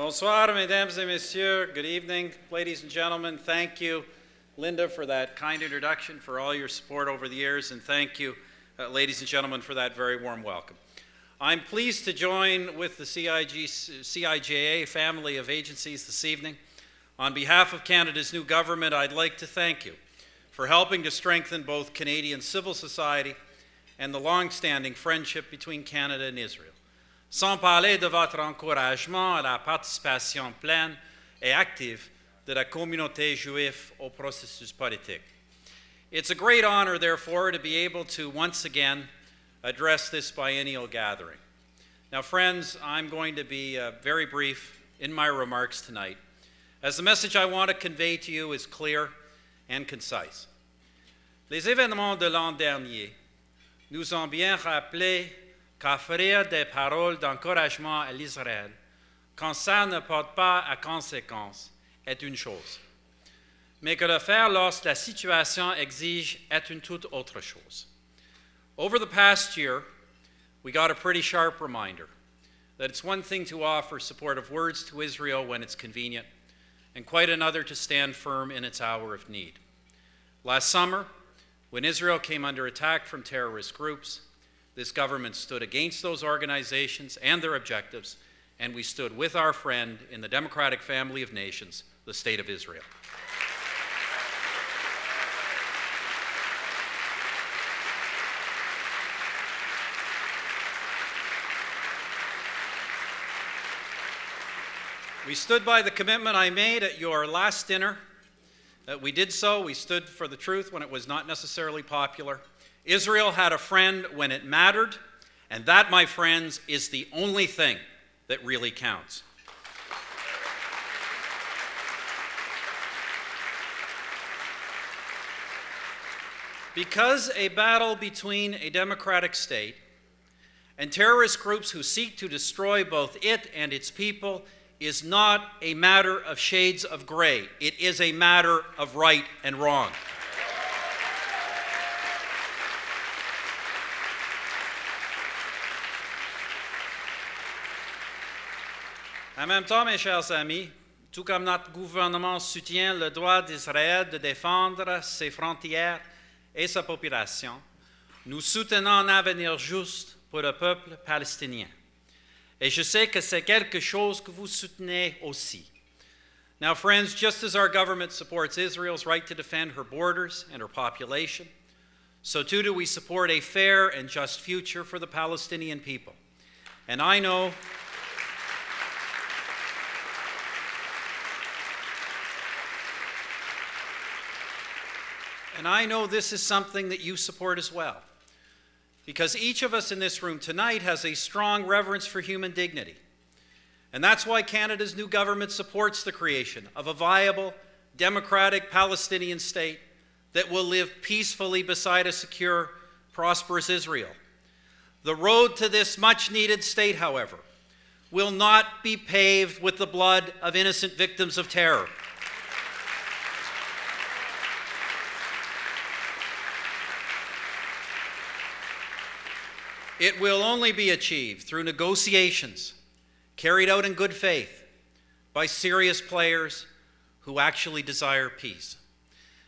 Bonsoir, mesdames et messieurs. Good evening, ladies and gentlemen. Thank you, Linda, for that kind introduction, for all your support over the years, and thank you, ladies and gentlemen, for that very warm welcome. I'm pleased to join with the CIJA family of agencies this evening. On behalf of Canada's new government, I'd like to thank you for helping to strengthen both Canadian civil society and the long-standing friendship between Canada and Israel. Sans parler de votre encouragement à la participation pleine et active de la communauté juive au processus politique. It's a great honor, therefore, to be able to once again address this biennial gathering. Now, friends, I'm going to be very brief in my remarks tonight, as the message I want to convey to you is clear and concise. Les événements de l'an dernier nous ont bien rappelé qu'offrir des paroles d'encouragement à l'Israël, quand ça ne porte pas à conséquence, est une chose. Mais que le faire lorsque la situation exige est une toute autre chose. Over the past year, we got a pretty sharp reminder that it's one thing to offer supportive words to Israel when it's convenient, and quite another to stand firm in its hour of need. Last summer, when Israel came under attack from terrorist groups, this government stood against those organizations and their objectives, and we stood with our friend in the democratic family of nations, the State of Israel. We stood by the commitment I made at your last dinner. We did so. We stood for the truth when it was not necessarily popular. Israel had a friend when it mattered, and that, my friends, is the only thing that really counts. Because a battle between a democratic state and terrorist groups who seek to destroy both it and its people is not a matter of shades of gray. It is a matter of right and wrong. En même temps, mes chers amis, tout comme notre gouvernement soutient le droit d'Israël de défendre ses frontières et sa population, nous soutenons un avenir juste pour le peuple palestinien. Et je sais que c'est quelque chose que vous soutenez aussi. Now, friends, just as our government supports Israel's right to defend her borders and her population, so too do we support a fair and just future for the Palestinian people. And I know this is something that you support as well, because each of us in this room tonight has a strong reverence for human dignity. And that's why Canada's new government supports the creation of a viable, democratic Palestinian state that will live peacefully beside a secure, prosperous Israel. The road to this much-needed state, however, will not be paved with the blood of innocent victims of terror. It will only be achieved through negotiations carried out in good faith by serious players who actually desire peace.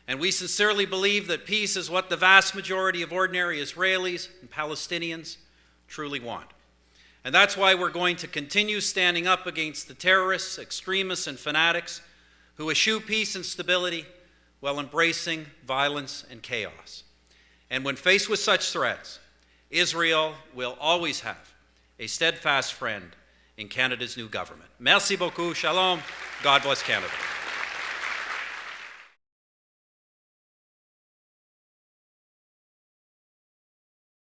And we sincerely believe that peace is what the vast majority of ordinary Israelis and Palestinians truly want. And that's why we're going to continue standing up against the terrorists, extremists, and fanatics who eschew peace and stability while embracing violence and chaos. And when faced with such threats, Israel will always have a steadfast friend in Canada's new government. Merci beaucoup. Shalom. God bless Canada.